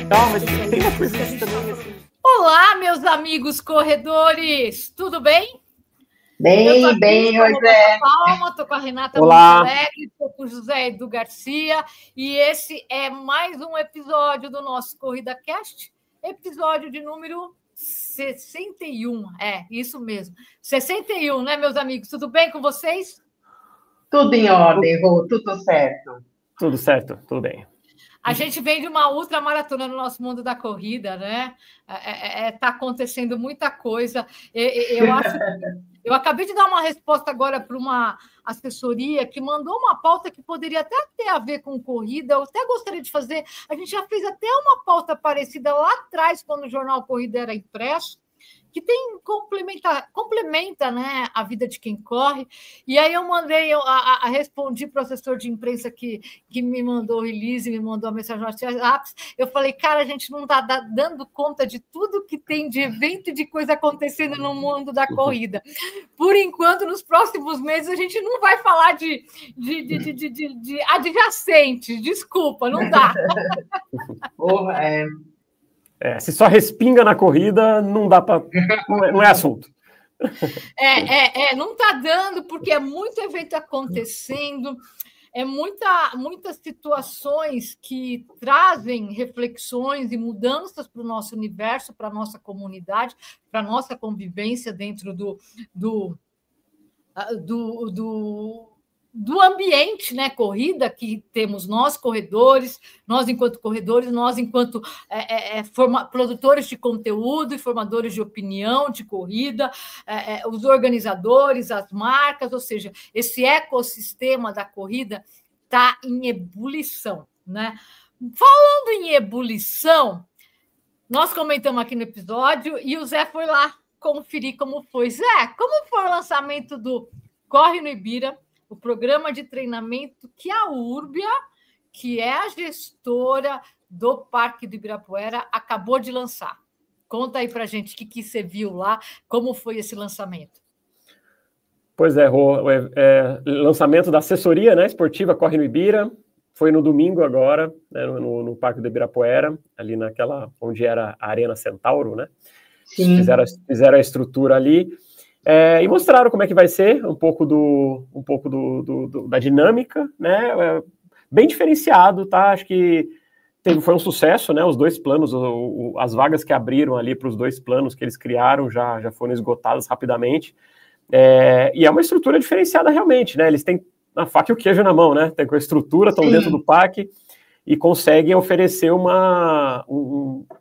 Calma, mas tem uma coisa também assim. Olá, meus amigos corredores, tudo bem? Bem, José. Palma, estou com a Renata Montalegre, estou com o José Edu Garcia, e esse é mais um episódio do nosso Corrida Cast, episódio de número 61, isso mesmo, 61, né, meus amigos? Tudo bem com vocês? Tudo em ordem, Rô, tudo certo. Tudo certo, tudo bem. A gente vem de uma ultramaratona no nosso mundo da corrida, né? Tá acontecendo muita coisa. Eu acabei de dar uma resposta agora para uma assessoria que mandou uma pauta que poderia até ter a ver com corrida. Eu até gostaria de fazer. A gente já fez até uma pauta parecida lá atrás, quando o jornal Corrida era impresso, que tem complementa, né, a vida de quem corre. E aí eu respondi para o assessor de imprensa que me mandou o release, me mandou a mensagem no WhatsApp. Eu falei, cara, a gente não está dando conta de tudo que tem de evento e de coisa acontecendo no mundo da corrida. Por enquanto, nos próximos meses, a gente não vai falar de adjacentes. Desculpa, não dá. Se só respinga na corrida, não dá para. Não é assunto. Não está dando, porque é muito evento acontecendo, muitas situações que trazem reflexões e mudanças para o nosso universo, para a nossa comunidade, para a nossa convivência dentro do ambiente, né, corrida, que temos nós, corredores, nós enquanto produtores de conteúdo e formadores de opinião de corrida, os organizadores, as marcas, ou seja, esse ecossistema da corrida está em ebulição, né? Falando em ebulição, nós comentamos aqui no episódio e o Zé foi lá conferir como foi. Zé, como foi o lançamento do Corre no Ibira, o programa de treinamento que a Urbia, que é a gestora do Parque do Ibirapuera, acabou de lançar? Conta aí para a gente o que você viu lá, como foi esse lançamento. Pois é, Rô, lançamento da assessoria, né, esportiva Corre no Ibira, foi no domingo agora, né, no Parque do Ibirapuera, ali naquela onde era a Arena Centauro, né? Sim. Fizeram a estrutura ali. E mostraram como é que vai ser, um pouco da dinâmica, né? Bem diferenciado, tá? Acho que foi um sucesso, né? Os dois planos, as vagas que abriram ali para os dois planos que eles criaram já foram esgotadas rapidamente. E é uma estrutura diferenciada realmente, né? Eles têm a faca e o queijo na mão, né? Tem com a estrutura, estão dentro do parque e conseguem oferecer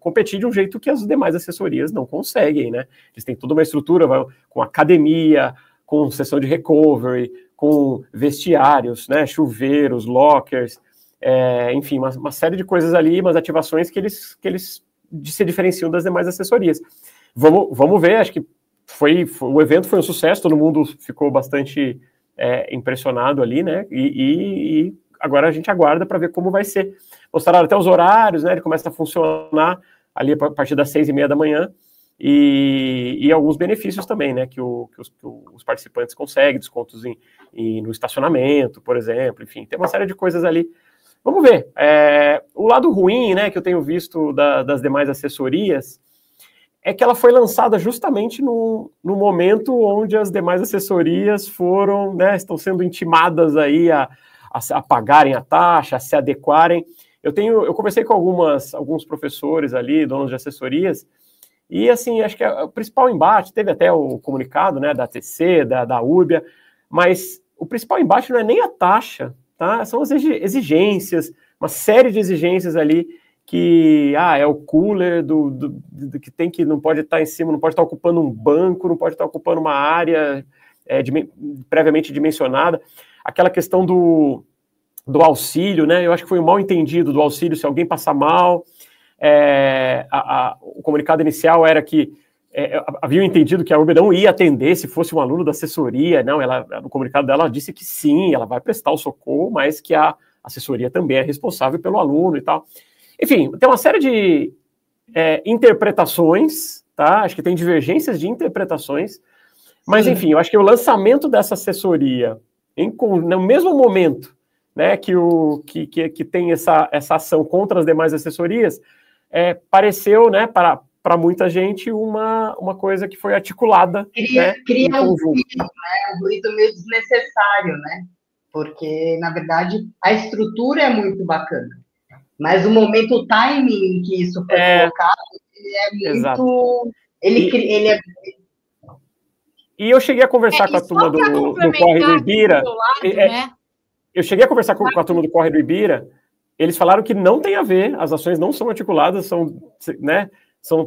competir de um jeito que as demais assessorias não conseguem, né? Eles têm toda uma estrutura com academia, com sessão de recovery, com vestiários, né? Chuveiros, lockers, enfim, uma série de coisas ali, umas ativações que eles se diferenciam das demais assessorias. Vamos ver, acho que o evento foi um sucesso, todo mundo ficou bastante impressionado ali, né? E agora a gente aguarda para ver como vai ser. Mostraram até os horários, né? Ele começa a funcionar ali a partir das 6:30 da manhã e alguns benefícios também, né? Que os participantes conseguem, descontos no estacionamento, por exemplo. Enfim, tem uma série de coisas ali. Vamos ver. O lado ruim, né? Que eu tenho visto das demais assessorias é que ela foi lançada justamente no momento onde as demais assessorias foram, né? Estão sendo intimadas aí a pagarem a taxa, a se adequarem. Eu conversei com alguns professores ali, donos de assessorias, e assim, acho que o principal embate, teve até o comunicado, né, da ATC, da Urbia, mas o principal embate não é nem a taxa, tá? São as exigências, uma série de exigências ali, que é o cooler que não pode estar em cima, não pode estar ocupando um banco, não pode estar ocupando uma área previamente dimensionada. Aquela questão do auxílio, né? Eu acho que foi um mal entendido do auxílio se alguém passar mal. O comunicado inicial era que haviam entendido que a Urbia não ia atender se fosse um aluno da assessoria. Não, no comunicado dela ela disse que sim, ela vai prestar o socorro, mas que a assessoria também é responsável pelo aluno e tal. Enfim, tem uma série de interpretações, tá? Acho que tem divergências de interpretações, mas enfim, eu acho que o lançamento dessa assessoria no mesmo momento, né, que tem essa ação contra as demais assessorias, pareceu, né, para muita gente, uma coisa que foi articulada. Cria um ruído meio desnecessário, né? Porque, na verdade, a estrutura é muito bacana. Mas o momento, o timing em que isso foi colocado, ele é muito... Exato. Ele é... E eu cheguei a conversar com a turma do Corre do Ibira. Eu cheguei a conversar com a turma do Corre do Ibira. Eles falaram que não tem a ver, as ações não são articuladas, são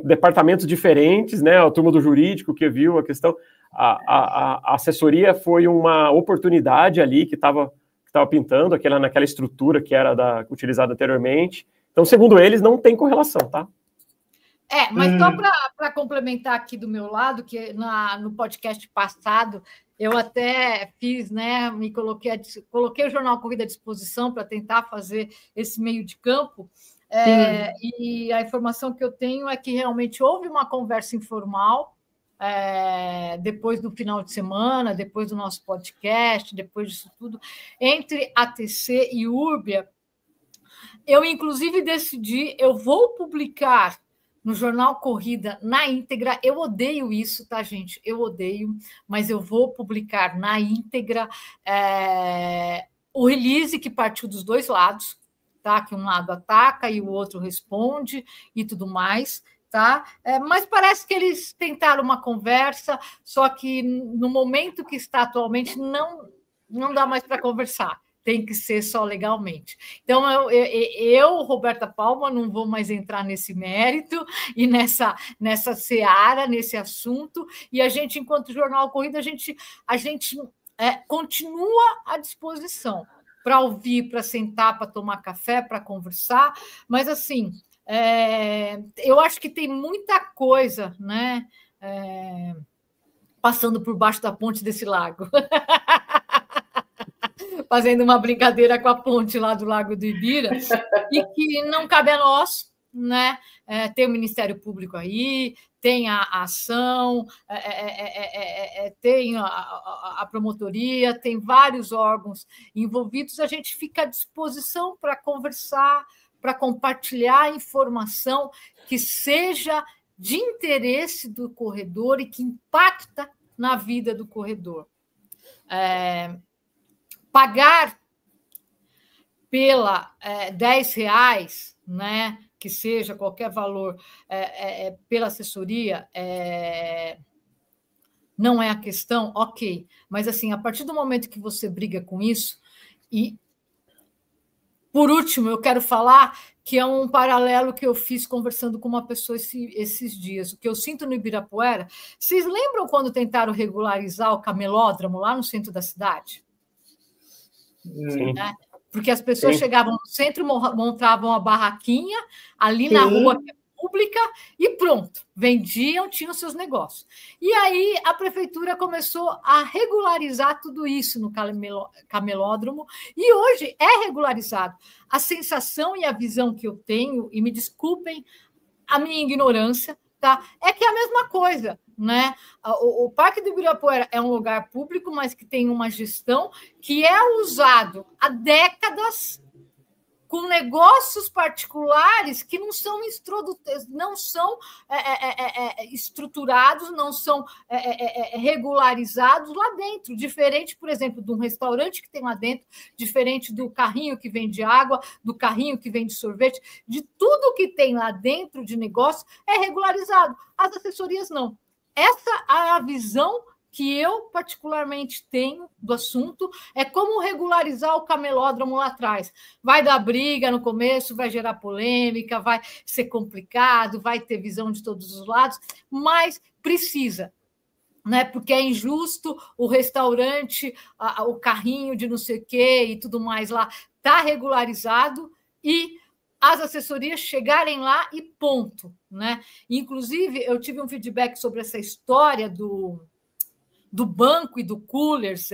departamentos diferentes, né? A turma do jurídico que viu a questão. A assessoria foi uma oportunidade ali que estava pintando, naquela estrutura que era utilizada anteriormente. Então, segundo eles, não tem correlação, tá? Mas só para complementar aqui do meu lado, que no podcast passado eu até fiz, né? Coloquei o Jornal Corrida à disposição para tentar fazer esse meio de campo. E a informação que eu tenho é que realmente houve uma conversa informal depois do final de semana, depois do nosso podcast, depois disso tudo, entre ATC e Urbia. Eu, inclusive, decidi, eu vou publicar no Jornal Corrida na íntegra. Eu odeio isso, tá, gente? Eu odeio, mas eu vou publicar na íntegra o release que partiu dos dois lados, tá? Que um lado ataca e o outro responde e tudo mais, tá? Mas parece que eles tentaram uma conversa, só que no momento que está atualmente não dá mais para conversar. Tem que ser só legalmente. Então, eu, Roberta Palma, não vou mais entrar nesse mérito e nessa seara, nesse assunto, e a gente, enquanto Jornal Corrida, a gente continua à disposição para ouvir, para sentar, para tomar café, para conversar, mas, assim, eu acho que tem muita coisa, né, passando por baixo da ponte desse lago. Fazendo uma brincadeira com a ponte lá do Lago do Ibira, e que não cabe a nós, né? Tem o Ministério Público aí, tem a ação, tem a promotoria, tem vários órgãos envolvidos. A gente fica à disposição para conversar, para compartilhar informação que seja de interesse do corredor e que impacta na vida do corredor. Pagar pela R$10, né, que seja qualquer valor, pela assessoria, não é a questão, ok. Mas, assim, a partir do momento que você briga com isso, e, por último, eu quero falar que é um paralelo que eu fiz conversando com uma pessoa esses dias. O que eu sinto no Ibirapuera, vocês lembram quando tentaram regularizar o camelódromo lá no centro da cidade? Sim. Né? Porque as pessoas chegavam no centro, montavam a barraquinha ali na rua que é pública e pronto, vendiam, tinham seus negócios. E aí a prefeitura começou a regularizar tudo isso no camelódromo e hoje é regularizado. A sensação e a visão que eu tenho, e me desculpem a minha ignorância, tá? É que é a mesma coisa, né? O Parque do Ibirapuera é um lugar público, mas que tem uma gestão que é usado há décadas com negócios particulares que não são estruturados, não são regularizados lá dentro. Diferente, por exemplo, de um restaurante que tem lá dentro, diferente do carrinho que vende água, do carrinho que vende sorvete, de tudo que tem lá dentro de negócio é regularizado. As assessorias não. Essa é a visão que eu particularmente tenho do assunto, é como regularizar o camelódromo lá atrás. Vai dar briga no começo, vai gerar polêmica, vai ser complicado, vai ter visão de todos os lados, mas precisa, né? Porque é injusto o restaurante, o carrinho de não sei o quê e tudo mais lá está regularizado e as assessorias chegarem lá e ponto, né? Inclusive, eu tive um feedback sobre essa história do banco e do Coolers,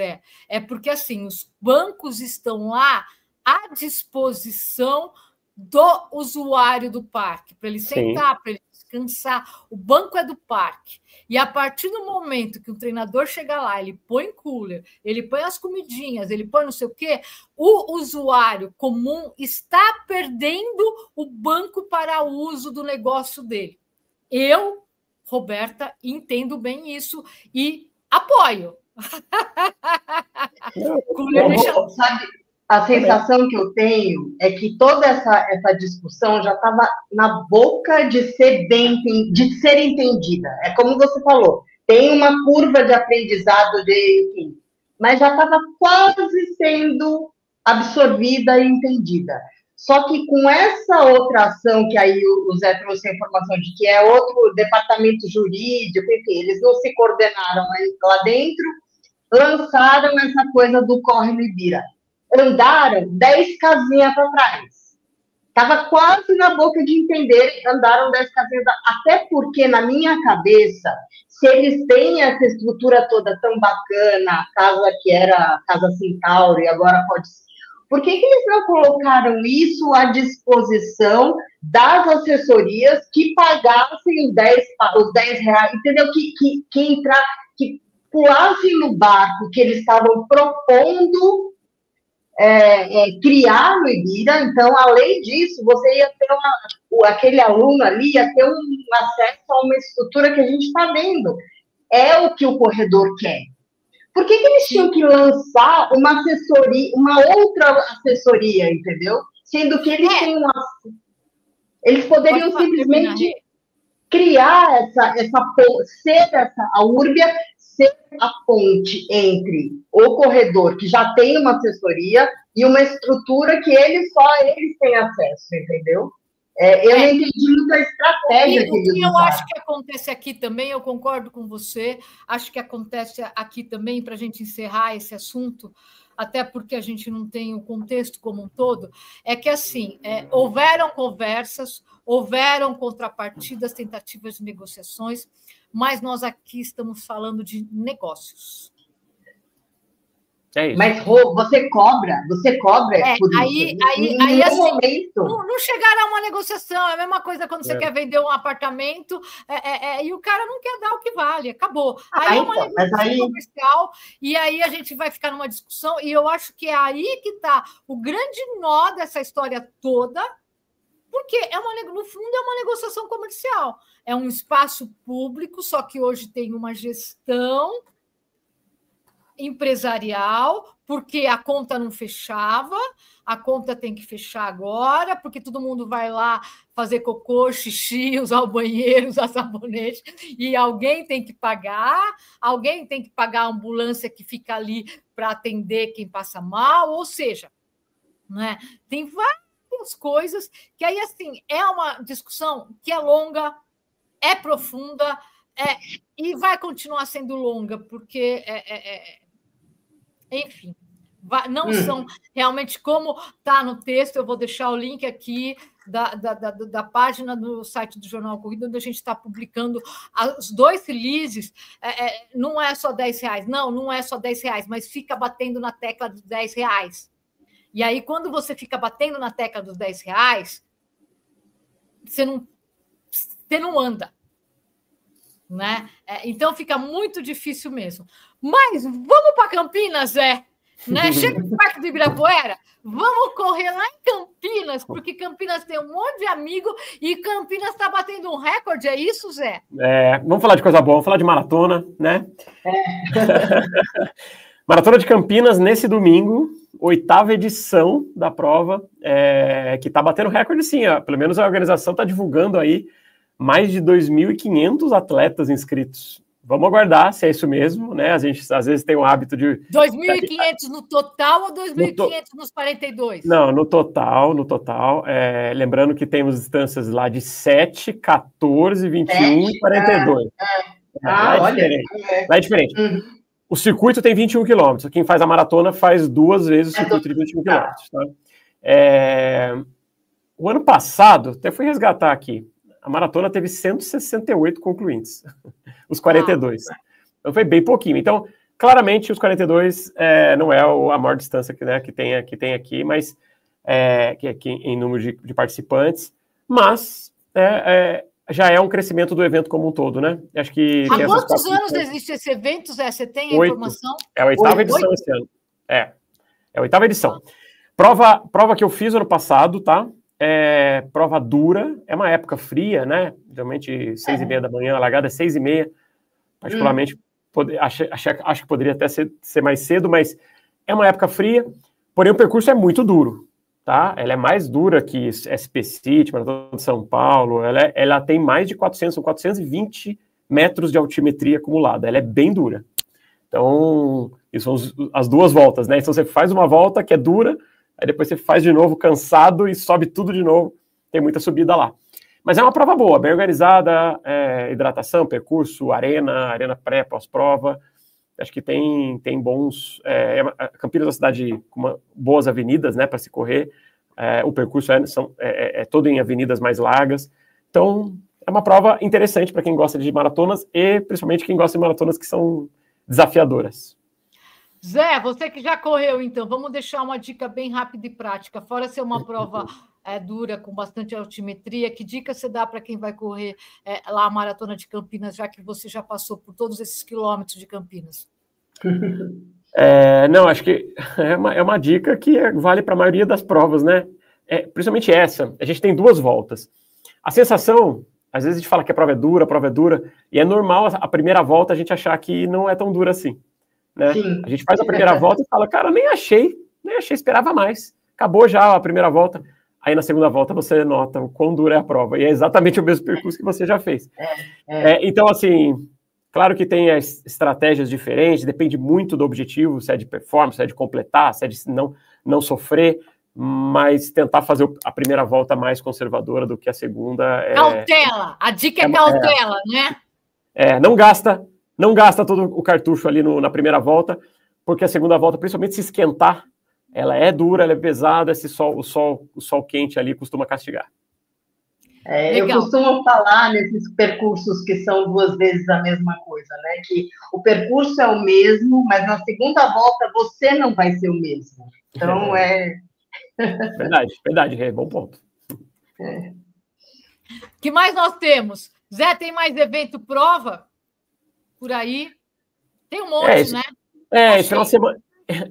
porque assim, os bancos estão lá à disposição do usuário do parque, para ele sentar, para ele descansar. O banco é do parque. E a partir do momento que o treinador chega lá, ele põe cooler, ele põe as comidinhas, ele põe não sei o quê, o usuário comum está perdendo o banco para o uso do negócio dele. Eu, Roberta, entendo bem isso e apoio. Sabe, a sensação que eu tenho é que toda essa discussão já estava na boca de ser entendida. É como você falou, tem uma curva de aprendizado, enfim, mas já estava quase sendo absorvida e entendida. Só que com essa outra ação, que aí o Zé trouxe a informação de que é outro departamento jurídico, enfim, eles não se coordenaram lá dentro, lançaram essa coisa do Corre no Ibira. Andaram 10 casinhas para trás. Estava quase na boca de entender, andaram 10 casinhas. Até porque, na minha cabeça, se eles têm essa estrutura toda tão bacana, a casa que era a Casa Centauro e agora pode ser, por que eles não colocaram isso à disposição das assessorias que pagassem os 10 reais, entendeu? Que pulassem no barco que eles estavam propondo criar no Ibira. Então, além disso, você ia ter aquele aluno ali ia ter um acesso a uma estrutura que a gente está vendo. É o que o corredor quer. Por que eles tinham que lançar uma assessoria, uma outra assessoria, entendeu? Sendo que eles têm eles poderiam simplesmente criar a Urbia ser a ponte entre o corredor, que já tem uma assessoria, e uma estrutura que eles têm acesso, entendeu? Eu não entendi muito a estratégia que eles usaram. Eu acho que acontece aqui também, eu concordo com você, acho que acontece aqui também, para a gente encerrar esse assunto, até porque a gente não tem o contexto como um todo, é que, assim, houveram conversas, houveram contrapartidas, tentativas de negociações, mas nós aqui estamos falando de negócios. É isso. Mas, Rô, você cobra por isso. Aí assim, momento. Não chegará a uma negociação, é a mesma coisa quando você quer vender um apartamento e o cara não quer dar o que vale, acabou. Aí é uma negociação comercial, e aí a gente vai ficar numa discussão, e eu acho que é aí que está o grande nó dessa história toda, porque no fundo é uma negociação comercial, é um espaço público, só que hoje tem uma gestão empresarial, porque a conta não fechava, a conta tem que fechar agora, porque todo mundo vai lá fazer cocô, xixi, usar o banheiro, usar sabonete, e alguém tem que pagar a ambulância que fica ali para atender quem passa mal, ou seja, né, tem várias coisas que aí, assim, é uma discussão que é longa, é profunda, e vai continuar sendo longa, porque enfim, não são realmente como está no texto. Eu vou deixar o link aqui da página do site do Jornal Corrida, onde a gente está publicando os 2 releases. Não é só R$10, não é só R$10, mas fica batendo na tecla dos R$10. E aí, quando você fica batendo na tecla dos R$10, você não anda. Né? Então fica muito difícil mesmo. Mas vamos para Campinas, Zé? Né? Chega do Parque do Ibirapuera, vamos correr lá em Campinas, porque Campinas tem um monte de amigo e Campinas está batendo um recorde, é isso, Zé? Vamos falar de coisa boa, vamos falar de maratona, né? Maratona de Campinas, nesse domingo, 8ª edição da prova, que está batendo recorde, sim, pelo menos a organização está divulgando aí mais de 2.500 atletas inscritos. Vamos aguardar se é isso mesmo, né? A gente às vezes tem o hábito de... 2.500 no total ou 2.500 nos 42? Não, no total. Lembrando que temos distâncias lá de 7, 14, 21 e 42. Lá é diferente. O circuito tem 21 quilômetros. Quem faz a maratona faz 2 vezes o circuito de 21 quilômetros. Tá? O ano passado, até fui resgatar aqui, a maratona teve 168 concluintes, os 42. Então foi bem pouquinho. Então, claramente, os 42 não é a maior distância que tem aqui, mas que aqui em número de participantes. Mas já é um crescimento do evento como um todo, né? Acho que há quantos anos existe esse evento, Zé? Você tem a informação? É a 8ª edição esse ano. É a 8ª edição. Prova que eu fiz ano passado, tá? Prova dura, é uma época fria, né? Geralmente 6h30 da manhã, a largada é 6h30. Particularmente, acho que poderia até ser mais cedo, mas é uma época fria, porém o percurso é muito duro, tá? Ela é mais dura que SP City, Maratona de São Paulo, ela tem mais de 420 metros de altimetria acumulada, ela é bem dura. Então, isso são as 2 voltas, né? Então você faz uma volta que é dura, aí depois você faz de novo cansado e sobe tudo de novo, tem muita subida lá. Mas é uma prova boa, bem organizada, hidratação, percurso, arena pré, pós-prova. Acho que tem bons... Campinas é uma cidade com boas avenidas, né, para se correr. O percurso é todo em avenidas mais largas. Então, é uma prova interessante para quem gosta de maratonas e principalmente quem gosta de maratonas que são desafiadoras. Zé, você que já correu, então, vamos deixar uma dica bem rápida e prática. Fora ser uma prova dura, com bastante altimetria, que dica você dá para quem vai correr lá a Maratona de Campinas, já que você já passou por todos esses quilômetros de Campinas? Não, acho que é uma dica que vale para a maioria das provas, né? Principalmente essa, a gente tem 2 voltas. A sensação, às vezes a gente fala que a prova é dura, e é normal a primeira volta a gente achar que não é tão dura assim. Né? A gente faz a primeira volta e fala, cara, nem achei, esperava mais. Acabou já a primeira volta. Aí na segunda volta você nota o quão dura é a prova. E é exatamente o mesmo percurso que você já fez. Então, assim, claro que tem as estratégias diferentes, depende muito do objetivo, se é de performance, se é de completar, se é de não sofrer, mas tentar fazer a primeira volta mais conservadora do que a segunda. Cautela! A dica é cautela, né? Não gasta todo o cartucho ali na primeira volta, porque a segunda volta, principalmente se esquentar, ela é dura, ela é pesada, o sol quente ali costuma castigar. Eu costumo falar nesses percursos que são 2 vezes a mesma coisa, né? Que o percurso é o mesmo, mas na segunda volta você não vai ser o mesmo. Então, Verdade, bom ponto. Que mais nós temos? Zé, tem mais evento prova? Por aí. Tem um monte, né?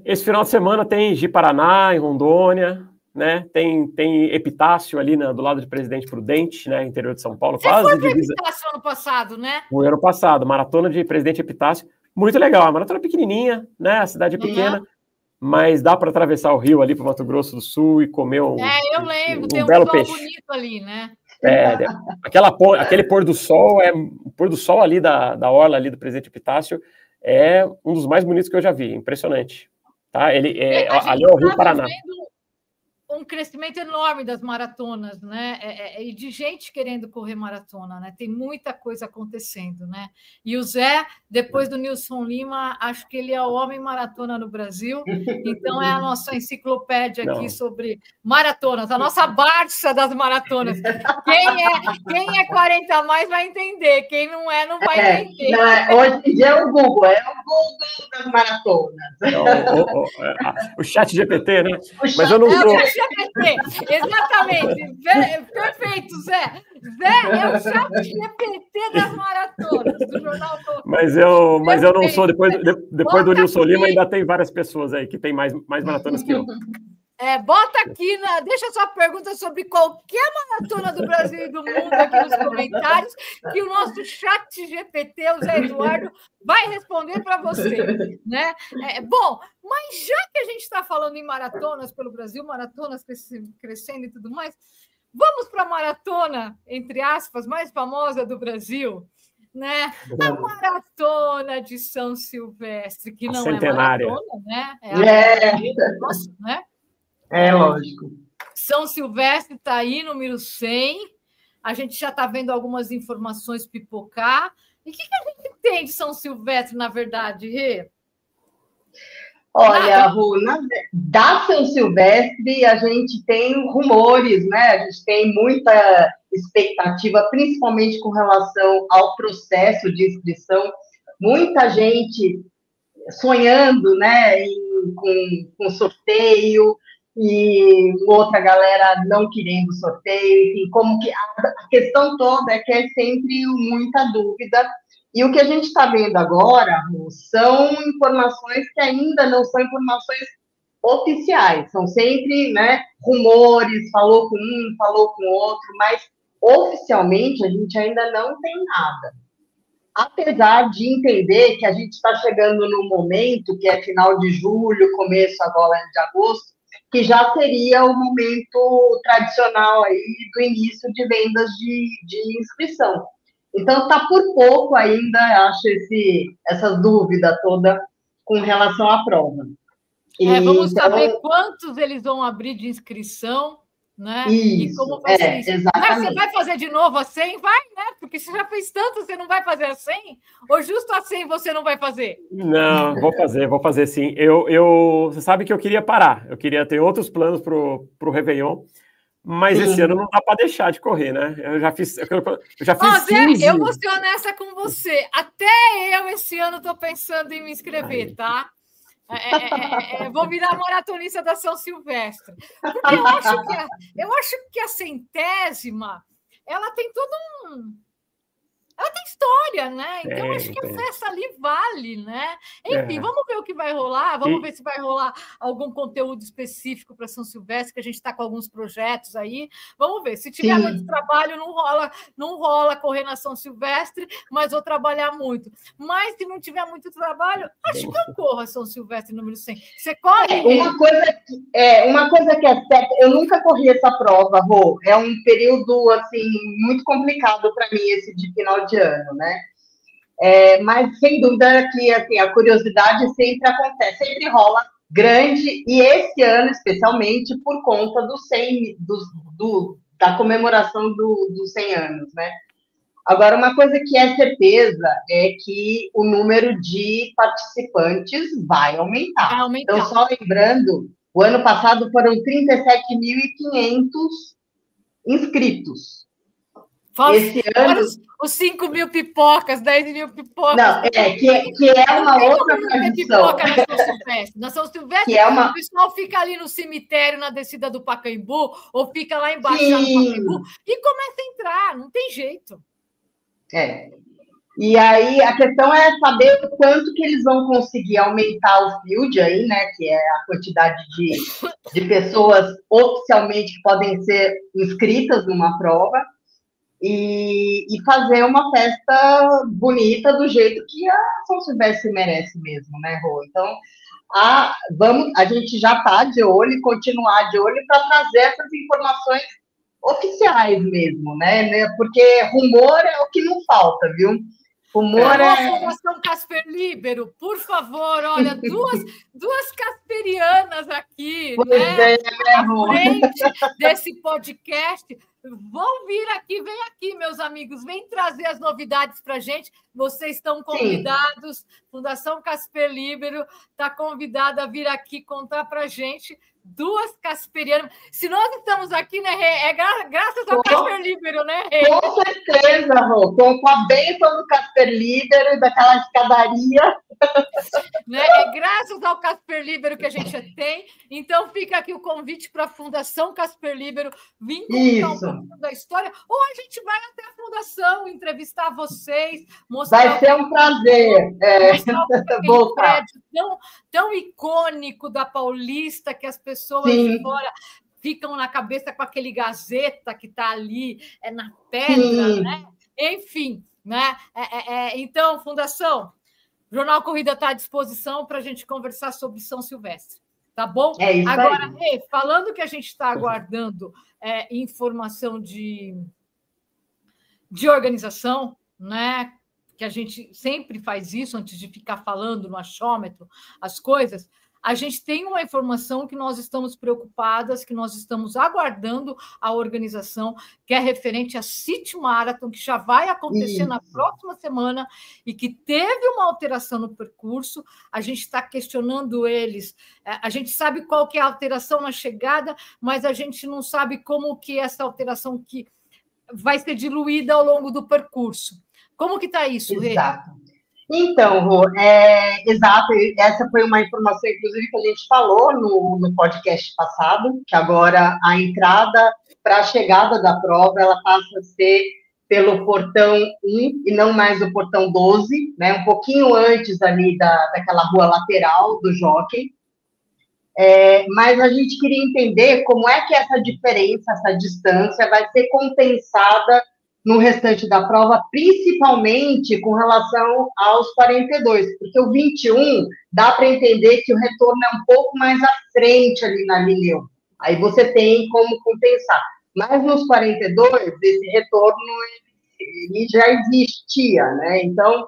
Esse final de semana tem Ji-Paraná, em Rondônia, né? Tem Epitácio ali do lado de Presidente Prudente, né? Interior de São Paulo. Você foi para Epitácio ano passado, né? Foi ano passado, maratona de Presidente Epitácio. Muito legal, a maratona pequenininha, né? A cidade é pequena, mas dá para atravessar o rio ali para o Mato Grosso do Sul e comer eu lembro, tem um belo peixe bonito ali, né? Aquele pôr do sol, o pôr do sol ali da orla ali do Presidente Epitácio é um dos mais bonitos que eu já vi, impressionante. Tá? Ali é o Rio Paraná. Um crescimento enorme das maratonas, né? E de gente querendo correr maratona, né? Tem muita coisa acontecendo, né? E o Zé, depois do Nilson Lima, acho que ele é o homem maratona no Brasil, então é a nossa enciclopédia aqui sobre maratonas, a nossa Barça das maratonas. Quem é 40 a mais vai entender, quem não é, não vai entender. Hoje em dia é o Google das maratonas. O chat GPT, né? Mas eu não sou... Exatamente, perfeito, Zé. Zé é o chat GPT das maratonas do Jornal Correio. Mas eu não sou, depois do Nilson Lima, ainda tem várias pessoas aí que tem mais maratonas que eu. Bota aqui, deixa sua pergunta sobre qualquer maratona do Brasil e do mundo aqui nos comentários, que o nosso chat GPT, o Zé Eduardo, vai responder para você, né? Bom, mas já que a gente está falando em maratonas pelo Brasil, maratonas crescendo e tudo mais, vamos para a maratona, entre aspas, mais famosa do Brasil, né? A Maratona de São Silvestre, que não centenária. É maratona, né? Nossa, né? Lógico. São Silvestre está aí, número 100. A gente já está vendo algumas informações pipocar. E o que a gente tem de São Silvestre, na verdade, Rê? Olha, Ru, da São Silvestre a gente tem rumores, né? A gente tem muita expectativa, principalmente com relação ao processo de inscrição. Muita gente sonhando, né, com sorteio. e outra galera não querendo sorteio, enfim, como que a questão toda é que é sempre muita dúvida. E o que a gente está vendo agora, Ru, são informações que ainda não são informações oficiais, são sempre, né, rumores, falou com um, falou com outro, mas oficialmente a gente ainda não tem nada. Apesar de entender que a gente está chegando num momento, que é final de julho, começo agora de agosto, que já seria o momento tradicional aí do início de vendas de inscrição. Então, está por pouco ainda, acho, essa dúvida toda com relação à prova. Vamos saber quantos eles vão abrir de inscrição, né? Isso, e como vai ser isso. Exatamente. Mas você vai fazer de novo a 100? Vai, né? Porque você já fez tanto, você não vai fazer a 100? Ou justo a 100 você não vai fazer? Não, vou fazer sim. Você sabe que eu queria parar, eu queria ter outros planos para o Réveillon, mas esse ano não dá para deixar de correr, né? Eu já fiz 15. Eu vou ser honesta com você. Até eu, esse ano, estou pensando em me inscrever, tá? Vou virar maratonista da São Silvestre. Porque eu acho que a 100ª, ela tem todo ela tem história, né? Então, acho que a festa ali vale, né? Enfim, vamos ver o que vai rolar, vamos ver se vai rolar algum conteúdo específico para São Silvestre, que a gente está com alguns projetos aí. Vamos ver. Se tiver muito trabalho, não rola correr na São Silvestre, mas vou trabalhar muito. Mas se não tiver muito trabalho, acho que eu corro a São Silvestre número 100. Você corre? Uma coisa que é certa, eu nunca corri essa prova, Rô. É um período, assim, muito complicado para mim, esse de final de ano, né? Mas, sem dúvida, que assim, a curiosidade sempre acontece, sempre rola grande, e esse ano, especialmente, por conta da comemoração dos 100 anos, né? Agora, uma coisa que é certeza é que o número de participantes vai aumentar. Vai aumentar. Então, só lembrando, o ano passado foram 37.500 inscritos. Esse ano... Os 5.000 pipocas, 10.000 pipocas. Não, que é uma outra tradição. Na São Silvestre, o pessoal fica ali no cemitério, na descida do Pacaembu, ou fica lá embaixo no Pacaembu, e começa a entrar, não tem jeito. E aí, a questão é saber o quanto que eles vão conseguir aumentar o field aí, né, que é a quantidade de pessoas oficialmente que podem ser inscritas numa prova, e fazer uma festa bonita do jeito que a São Silvestre merece mesmo, né, Rô? Então, a gente já está de olho e continuar de olho para trazer essas informações oficiais mesmo, né? Porque rumor é o que não falta, viu? Rumor é... Fundação Casper Libero, por favor, olha, duas casperianas aqui, né? À frente desse podcast. Vão vir aqui, vem aqui, meus amigos, vem trazer as novidades para a gente. Vocês estão convidados, sim. Fundação Casper Libero está convidada a vir aqui contar para a gente. Duas casperianas. Se nós estamos aqui, né, Rê? É graças ao Casper Libero, né, Rê? Com certeza, Rô. Com a bênção do Casper Libero e daquela escadaria. Né? É graças ao Casper Libero que a gente tem. Então, fica aqui o convite para a Fundação Casper Libero vir contar um pouco da história. Ou a gente vai até a Fundação entrevistar vocês. Vai ser um prazer. Voltar. Prédio tão icônico da Paulista que as pessoas de fora ficam na cabeça com aquele Gazeta que está ali na pedra, né? Enfim, né? Então, Fundação, o Jornal Corrida está à disposição para a gente conversar sobre São Silvestre, tá bom? Agora, falando que a gente está aguardando informação de organização, né? Que a gente sempre faz isso antes de ficar falando no achômetro as coisas. A gente tem uma informação que nós estamos preocupadas, que nós estamos aguardando a organização, que é referente à City Marathon, que já vai acontecer na próxima semana e que teve uma alteração no percurso. A gente está questionando eles. A gente sabe qual que é a alteração na chegada, mas a gente não sabe como que essa alteração que vai ser diluída ao longo do percurso. Como que está isso, Rê? Exato. Então, Rô, exato, essa foi uma informação, inclusive, que a gente falou no podcast passado, que agora a entrada para a chegada da prova, ela passa a ser pelo portão 1 e não mais o portão 12, né, um pouquinho antes ali daquela rua lateral do Jockey. Mas a gente queria entender como é que essa diferença, essa distância vai ser compensada no restante da prova, principalmente com relação aos 42, porque o 21 dá para entender que o retorno é um pouco mais à frente ali na linha 1. Aí você tem como compensar. Mas nos 42, esse retorno ele já existia, né? Então,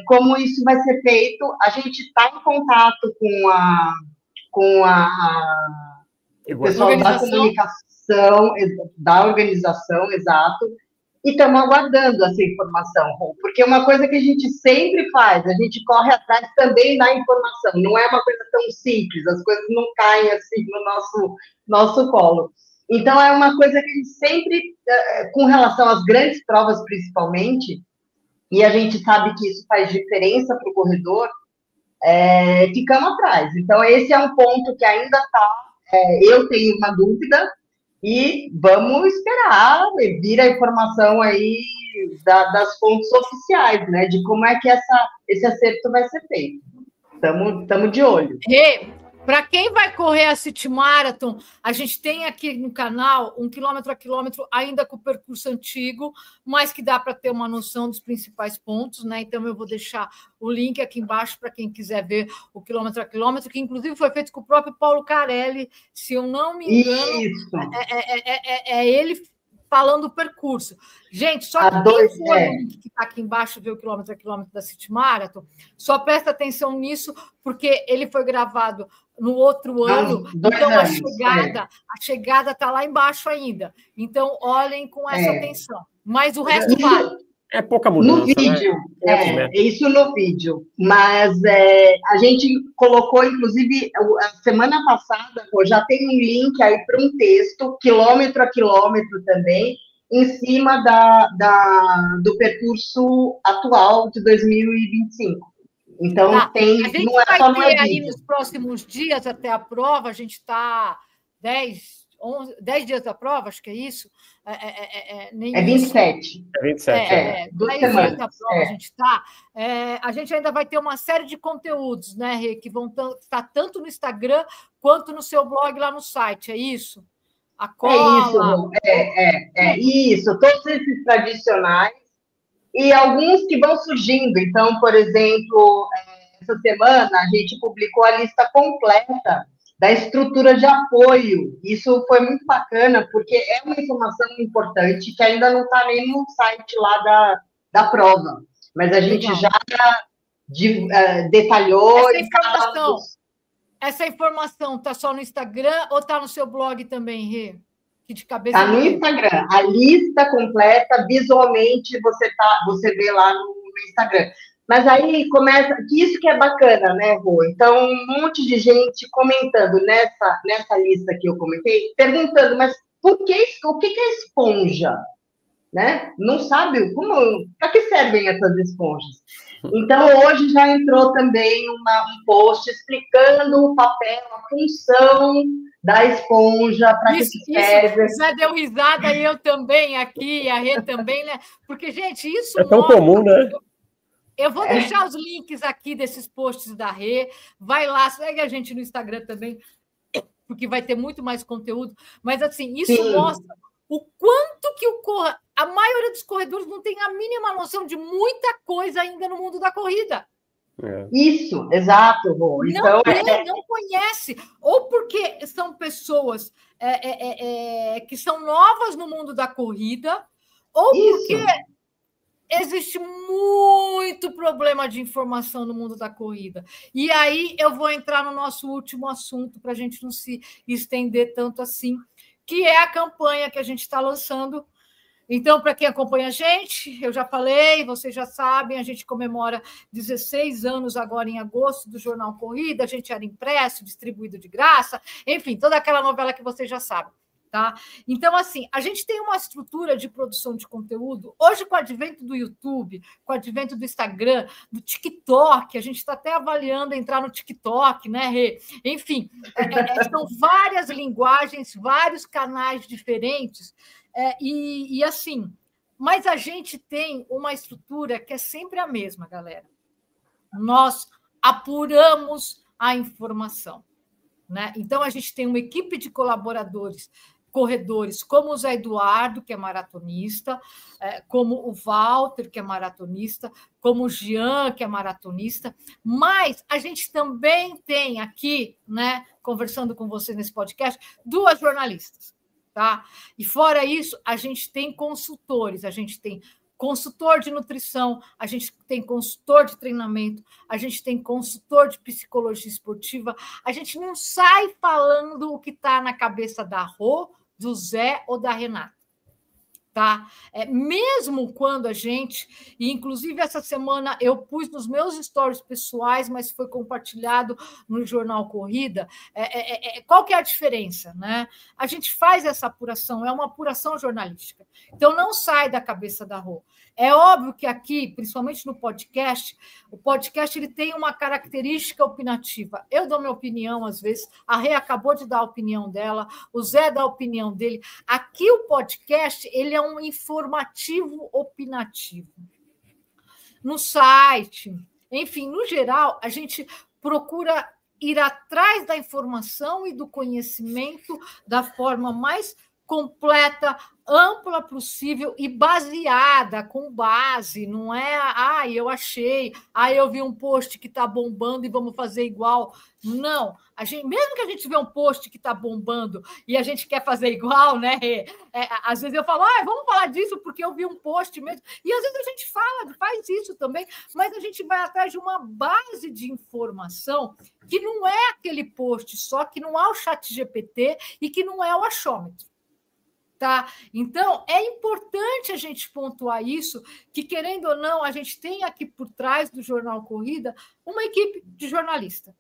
como isso vai ser feito? A gente está em contato com o pessoal da comunicação, da organização, exato, e estamos aguardando essa informação, porque uma coisa que a gente sempre faz, a gente corre atrás também da informação, não é uma coisa tão simples, as coisas não caem assim no nosso colo. Então, é uma coisa que a gente sempre, com relação às grandes provas principalmente, e a gente sabe que isso faz diferença para o corredor, ficamos atrás. Então, esse é um ponto que ainda está. Eu tenho uma dúvida e vamos esperar vir a informação aí das fontes oficiais, né? De como é que esse acerto vai ser feito. Estamos de olho. Para quem vai correr a City Marathon, a gente tem aqui no canal 1 quilômetro a quilômetro, ainda com o percurso antigo, mas que dá para ter uma noção dos principais pontos, né? Então, eu vou deixar o link aqui embaixo para quem quiser ver o quilômetro a quilômetro, que inclusive foi feito com o próprio Paulo Carelli, se eu não me engano, é ele falando o percurso. Gente, só que quem for no link que está aqui embaixo ver o quilômetro a quilômetro da City Marathon, só presta atenção nisso, porque ele foi gravado no outro ano, então a chegada está lá embaixo ainda. Então, olhem com essa atenção. Mas o resto vale. É pouca mudança. No vídeo, isso no vídeo. Mas a gente colocou, inclusive, a semana passada, já tem um link aí para um texto, quilômetro a quilômetro também, em cima do percurso atual de 2025. Então, tem. A gente vai ter aí nos próximos dias até a prova, a gente está 10 dias da prova, acho que é isso. É 27. É 27. 2 semanas. Da prova a gente está. A gente ainda vai ter uma série de conteúdos, né, Rê, que vão estar tanto no Instagram quanto no seu blog lá no site, é isso? A cola. Isso, todos esses tradicionais. E alguns que vão surgindo. Então, por exemplo, essa semana a gente publicou a lista completa da estrutura de apoio. Isso foi muito bacana, porque é uma informação importante que ainda não está nem no site lá da prova. Mas a gente já detalhou. Essa informação está só no Instagram ou está no seu blog também, Rê? De cabeça. Está no Instagram. A lista completa, visualmente, você vê lá no Instagram. Mas aí começa, que isso que é bacana, né, Rô? Então, um monte de gente comentando nessa lista que eu comentei, perguntando, mas o que é esponja? Né? Não sabe para que servem essas esponjas? Então, hoje já entrou também um post explicando o papel, a função da esponja, para que serve. Já deu risada, e eu também aqui, a Rê também, né? Porque, gente, isso é tão comum, né? Eu vou deixar os links aqui desses posts da Rê. Vai lá, segue a gente no Instagram também, porque vai ter muito mais conteúdo. Mas, assim, isso mostra o quanto que a maioria dos corredores não tem a mínima noção de muita coisa ainda no mundo da corrida. Isso, exato, Rô. Então, não conhece, ou porque são pessoas que são novas no mundo da corrida, ou porque existe muito problema de informação no mundo da corrida. E aí eu vou entrar no nosso último assunto, para a gente não se estender tanto assim, que é a campanha que a gente está lançando. Então, para quem acompanha a gente, eu já falei, vocês já sabem, a gente comemora 16 anos agora em agosto do Jornal Corrida, a gente era impresso, distribuído de graça, enfim, toda aquela novela que vocês já sabem. Tá? Então, assim, a gente tem uma estrutura de produção de conteúdo, hoje com o advento do YouTube, com o advento do Instagram, do TikTok, a gente está até avaliando entrar no TikTok, né, Rê? Enfim, são várias linguagens, vários canais diferentes, e assim, mas a gente tem uma estrutura que é sempre a mesma, galera. Nós apuramos a informação, né? Então, a gente tem uma equipe de colaboradores, corredores, como o Zé Eduardo, que é maratonista, como o Walter, que é maratonista, como o Jean, que é maratonista, mas a gente também tem aqui, né, conversando com você nesse podcast, 2 jornalistas, tá? E fora isso, a gente tem consultores, a gente tem consultor de nutrição, a gente tem consultor de treinamento, a gente tem consultor de psicologia esportiva, a gente não sai falando o que está na cabeça da Rô, do Zé ou da Renata. Tá? Mesmo quando a gente, e inclusive essa semana eu pus nos meus stories pessoais, mas foi compartilhado no Jornal Corrida, qual que é a diferença? Né? A gente faz essa apuração, é uma apuração jornalística, então não sai da cabeça da Rô. É óbvio que aqui, principalmente no podcast, o podcast ele tem uma característica opinativa. Eu dou minha opinião às vezes, a Rê acabou de dar a opinião dela, o Zé dá a opinião dele. Aqui o podcast ele é um informativo opinativo. No site, enfim, no geral, a gente procura ir atrás da informação e do conhecimento da forma mais completa, ampla possível e baseada, com base, não é, eu achei, eu vi um post que está bombando e vamos fazer igual. Não, mesmo que a gente vê um post que está bombando e a gente quer fazer igual, né? Às vezes eu falo, vamos falar disso porque eu vi um post mesmo, e às vezes a gente faz isso também, mas a gente vai atrás de uma base de informação que não é aquele post só, que não é o ChatGPT e que não é o achômetro. Tá? Então, é importante a gente pontuar isso, que, querendo ou não, a gente tem aqui por trás do Jornal Corrida uma equipe de jornalistas.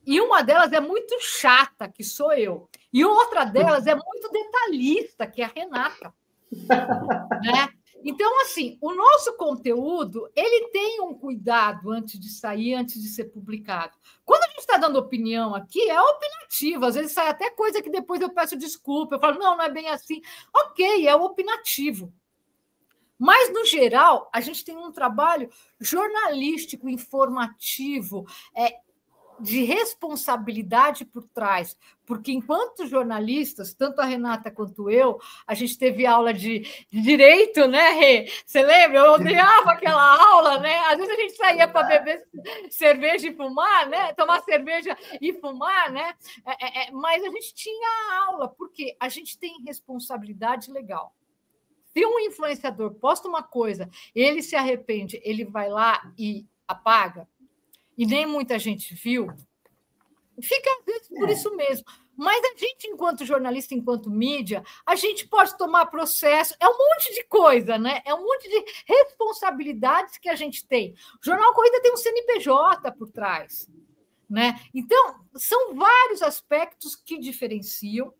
E uma delas é muito chata, que sou eu. E outra delas é muito detalhista, que é a Renata. Né? Então, assim, o nosso conteúdo, ele tem um cuidado antes de sair, antes de ser publicado. Quando a gente está dando opinião aqui, é opinativo. Às vezes sai até coisa que depois eu peço desculpa. Eu falo, não é bem assim. Ok, é opinativo. Mas, no geral, a gente tem um trabalho jornalístico, informativo, de responsabilidade por trás, porque enquanto jornalistas, tanto a Renata quanto eu, a gente teve aula de direito, né, Rê? Você lembra? Eu odiava aquela aula, né? Às vezes a gente saía para beber cerveja e fumar, né? Tomar cerveja e fumar, né? Mas a gente tinha aula, porque a gente tem responsabilidade legal. Se um influenciador posta uma coisa, ele se arrepende, ele vai lá e apaga, e nem muita gente viu, fica às vezes por isso mesmo. Mas a gente, enquanto jornalista, enquanto mídia, a gente pode tomar processo, é um monte de coisa, né? É um monte de responsabilidades que a gente tem. O Jornal Corrida tem um CNPJ por trás, né? Então, são vários aspectos que diferenciam.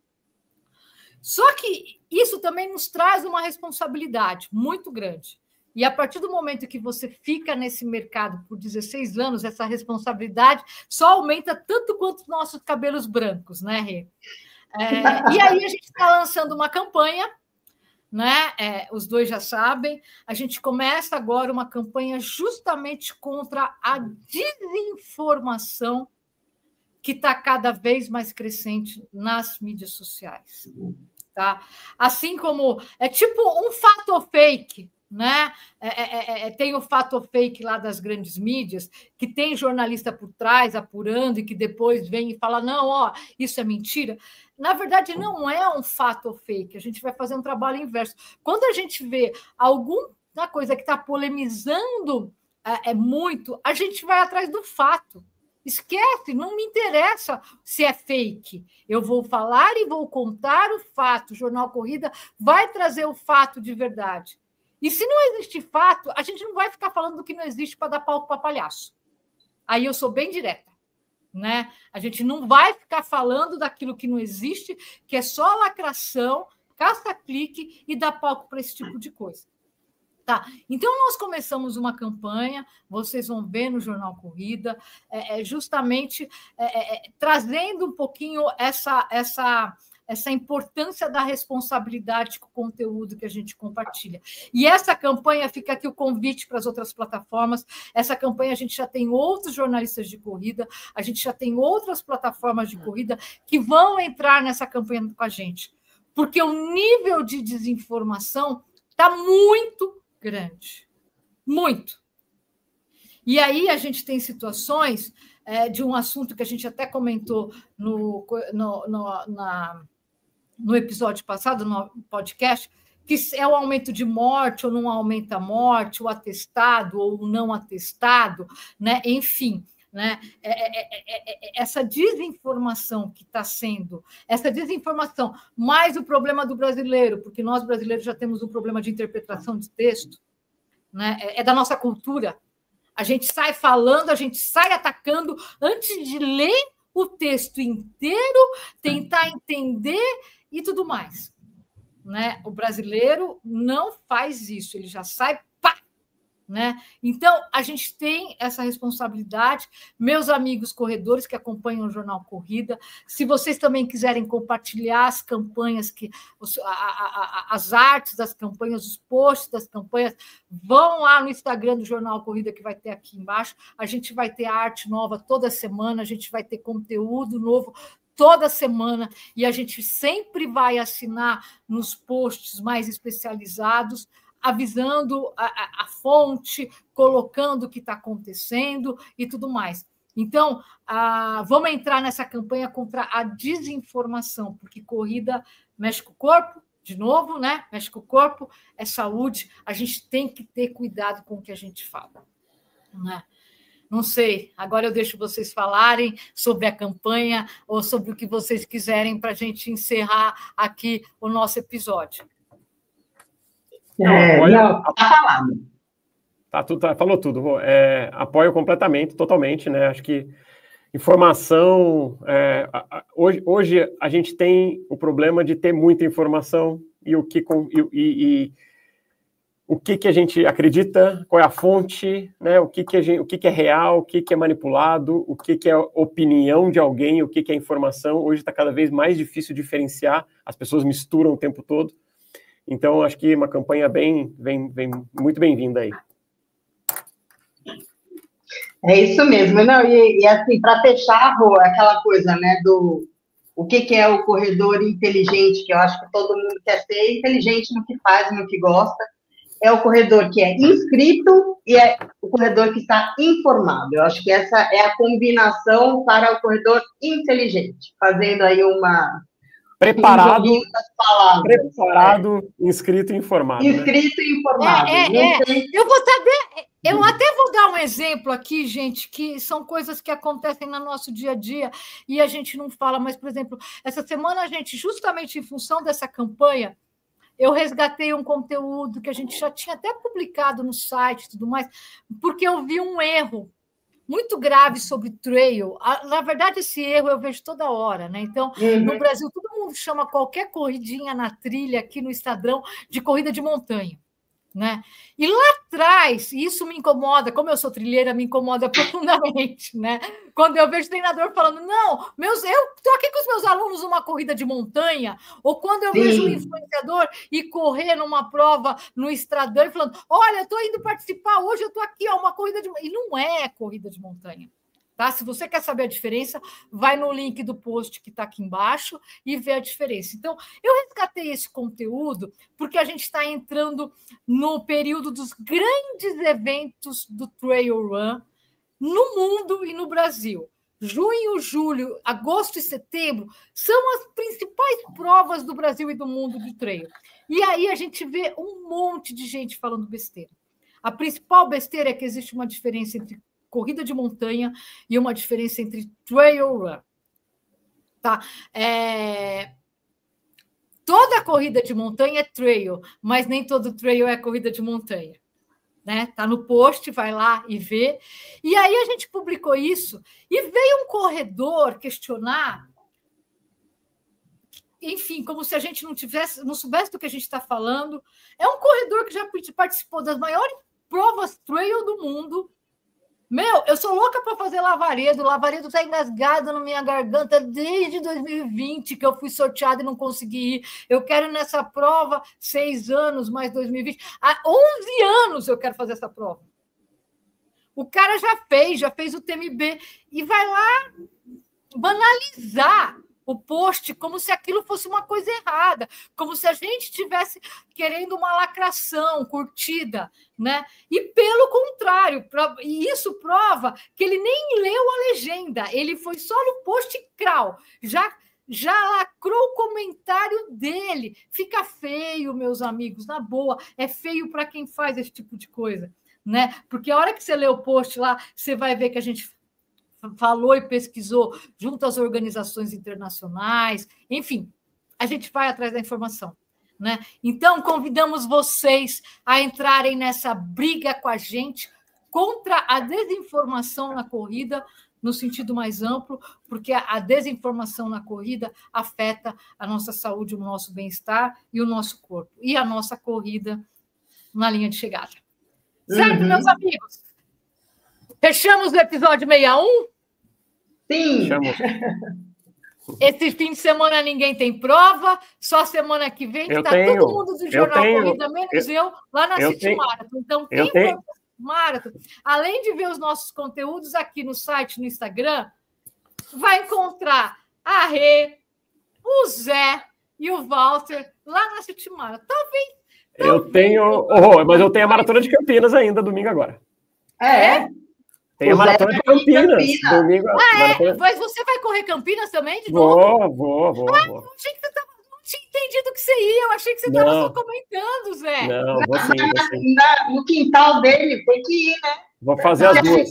Só que isso também nos traz uma responsabilidade muito grande. E a partir do momento que você fica nesse mercado por 16 anos, essa responsabilidade só aumenta tanto quanto nossos cabelos brancos, né, Rê? E aí a gente está lançando uma campanha, né? Os dois já sabem. A gente começa agora uma campanha justamente contra a desinformação que está cada vez mais crescente nas mídias sociais. Tá? Assim como é tipo um fato ou fake, né? Tem o fato fake lá das grandes mídias, que tem jornalista por trás apurando e que depois vem e fala, não, isso é mentira. Na verdade, não é um fato fake, a gente vai fazer um trabalho inverso. Quando a gente vê alguma coisa que está polemizando muito, a gente vai atrás do fato. Esquece, não me interessa se é fake. Eu vou falar e vou contar o fato. O Jornal Corrida vai trazer o fato de verdade. E se não existe fato, a gente não vai ficar falando do que não existe para dar palco para palhaço. Aí eu sou bem direta. né? A gente não vai ficar falando daquilo que não existe, que é só lacração, caça-clique e dar palco para esse tipo de coisa. Tá, então nós começamos uma campanha, vocês vão ver no Jornal Corrida, justamente trazendo um pouquinho essa importância da responsabilidade com o conteúdo que a gente compartilha. E essa campanha, fica aqui o convite para as outras plataformas, essa campanha a gente já tem outros jornalistas de corrida, a gente já tem outras plataformas de corrida que vão entrar nessa campanha com a gente, porque o nível de desinformação está muito grande, muito. E aí a gente tem situações de um assunto que a gente até comentou no episódio passado, no podcast, que é o aumento de morte ou não aumenta a morte, o atestado ou o não atestado, né? Enfim, né? Essa desinformação que está sendo, essa desinformação, mais o problema do brasileiro, porque nós brasileiros já temos um problema de interpretação de texto, né? É da nossa cultura. A gente sai falando, a gente sai atacando antes de ler o texto inteiro, tentar entender e tudo mais, né? O brasileiro não faz isso, ele já sai pá, né? Então, a gente tem essa responsabilidade. Meus amigos corredores que acompanham o Jornal Corrida, se vocês também quiserem compartilhar as campanhas, as artes das campanhas, os posts das campanhas, vão lá no Instagram do Jornal Corrida, que vai ter aqui embaixo. A gente vai ter arte nova toda semana, a gente vai ter conteúdo novo toda semana, e a gente sempre vai assinar nos posts mais especializados, avisando a fonte, colocando o que está acontecendo e tudo mais. Então, vamos entrar nessa campanha contra a desinformação, porque corrida mexe com o corpo, de novo, né? Mexe com o corpo, é saúde, a gente tem que ter cuidado com o que a gente fala, né? Não sei, agora eu deixo vocês falarem sobre a campanha ou sobre o que vocês quiserem para a gente encerrar aqui o nosso episódio. Falou tudo. Apoio completamente, totalmente, né? Acho que informação... hoje a gente tem o problema de ter muita informação e o que a gente acredita, qual é a fonte, né? O que é real, o que é manipulado, o que é opinião de alguém, o que é informação. Hoje está cada vez mais difícil diferenciar, as pessoas misturam o tempo todo. Então, acho que uma campanha muito bem-vinda aí. É isso mesmo. Não, e assim, para fechar, Rô, aquela coisa, né, o que é o corredor inteligente, que eu acho que todo mundo quer ser inteligente no que faz, no que gosta. É o corredor que é inscrito e é o corredor que está informado. Eu acho que essa é a combinação para o corredor inteligente, fazendo aí Preparado, inscrito e informado. Inscrito e informado. Eu vou saber, eu até vou dar um exemplo aqui, gente, que são coisas que acontecem no nosso dia a dia e a gente não fala, mas, por exemplo, essa semana a gente, justamente em função dessa campanha, eu resgatei um conteúdo que a gente já tinha até publicado no site e tudo mais, porque eu vi um erro muito grave sobre trail. Na verdade, esse erro eu vejo toda hora, né? Então, no Brasil, todo mundo chama qualquer corridinha na trilha aqui no Estadão de corrida de montanha, né? E lá atrás, e isso me incomoda, como eu sou trilheira, me incomoda profundamente, né? Quando eu vejo treinador falando, não, eu estou aqui com os meus alunos numa corrida de montanha, ou quando eu vejo um influenciador ir correr numa prova no Estradão e falando, olha, eu estou indo participar, hoje eu estou aqui, ó, uma corrida de montanha. E não é corrida de montanha. Tá? Se você quer saber a diferença, vai no link do post que está aqui embaixo e vê a diferença. Então, eu resgatei esse conteúdo porque a gente está entrando no período dos grandes eventos do Trail Run no mundo e no Brasil. Junho, julho, agosto e setembro são as principais provas do Brasil e do mundo de trail. E aí a gente vê um monte de gente falando besteira. A principal besteira é que existe uma diferença entre corrida de montanha e uma diferença entre trail run. Tá? Toda corrida de montanha é trail, mas nem todo trail é corrida de montanha. né? Tá no post, vai lá e vê. E aí a gente publicou isso e veio um corredor questionar, enfim, como se a gente não soubesse do que a gente está falando. É um corredor que já participou das maiores provas trail do mundo. Meu, eu sou louca para fazer Lavaredo. Lavaredo está engasgado na minha garganta desde 2020, que eu fui sorteada e não consegui ir. Eu quero ir nessa prova 6 anos, mais 2020. Há 11 anos eu quero fazer essa prova. O cara já fez o TMB e vai lá banalizar o post como se aquilo fosse uma coisa errada, como se a gente estivesse querendo uma lacração, curtida, né? E pelo contrário, e isso prova que ele nem leu a legenda, ele foi só no post crawl, já lacrou o comentário dele. Fica feio, meus amigos, na boa, é feio para quem faz esse tipo de coisa, né? Porque a hora que você lê o post lá, você vai ver que a gente falou e pesquisou junto às organizações internacionais, enfim, a gente vai atrás da informação, né? Então, convidamos vocês a entrarem nessa briga com a gente contra a desinformação na corrida, no sentido mais amplo, porque a desinformação na corrida afeta a nossa saúde, o nosso bem-estar e o nosso corpo, e a nossa corrida na linha de chegada. Certo, meus amigos? Fechamos o episódio 61? Sim. Esse fim de semana ninguém tem prova, só semana que vem está todo mundo do Jornal Corrida, menos eu, lá na City Marathon. Então, quem for Marathon, além de ver os nossos conteúdos aqui no site, no Instagram, vai encontrar a Rê, o Zé e o Walter lá na City Marathon. Mas eu tenho a Maratona de Campinas ainda, domingo agora. É? Tem a Maratona de Campinas. Domingo, Mas você vai correr Campinas também de novo? Vou. Eu achei que você não tinha entendido que você ia. Eu achei que você estava só comentando, Zé. Não, vou sim. No quintal dele, tem que ir, né? Vou fazer as duas.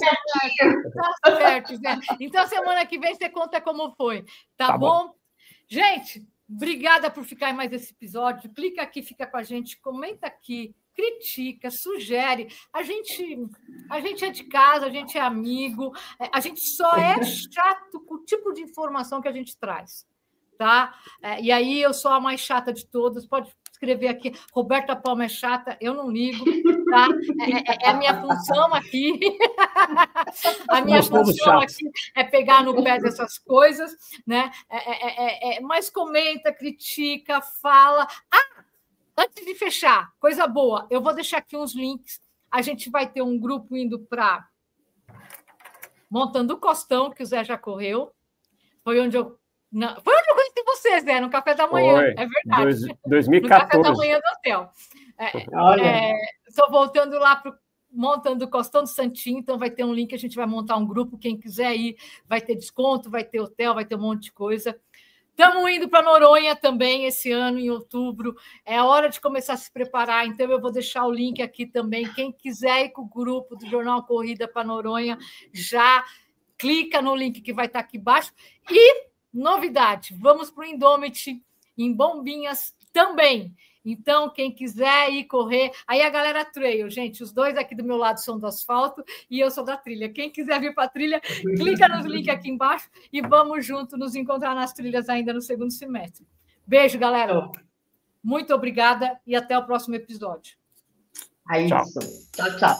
Tá certo, Zé. Então, semana que vem você conta como foi. Tá bom? Gente, obrigada por ficar em mais esse episódio. Clica aqui, fica com a gente, comenta aqui. Critica, sugere. A gente é de casa, a gente é amigo, a gente só é chato com o tipo de informação que a gente traz, tá? E aí eu sou a mais chata de todas. Pode escrever aqui, Roberta Palma é chata, eu não ligo, tá? É a minha função aqui. A minha função aqui é pegar no pé dessas coisas, né? Mas comenta, critica, fala. Antes de fechar, coisa boa, eu vou deixar aqui uns links. A gente vai ter um grupo indo para Montando o Costão, que o Zé já correu. Foi onde eu conheci você, Zé, no café da manhã. Foi. É verdade. 2014. No café da manhã do hotel. Estou voltando lá para Montando o Costão do Santinho, então vai ter um link, a gente vai montar um grupo. Quem quiser ir, vai ter desconto, vai ter hotel, vai ter um monte de coisa. Estamos indo para Noronha também esse ano, em outubro. É a hora de começar a se preparar. Então, eu vou deixar o link aqui também. Quem quiser ir com o grupo do Jornal Corrida para Noronha, já clica no link que vai estar aqui embaixo. E, novidade, vamos para o Indomit em Bombinhas também. Então, quem quiser ir correr... Aí a galera trail, gente, os dois aqui do meu lado são do asfalto e eu sou da trilha. Quem quiser vir para a trilha, clica nos links aqui embaixo e vamos junto nos encontrar nas trilhas ainda no segundo semestre. Beijo, galera. Muito obrigada e até o próximo episódio. É isso. Tchau.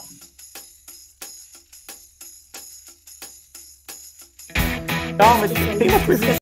Mas tem uma coisa...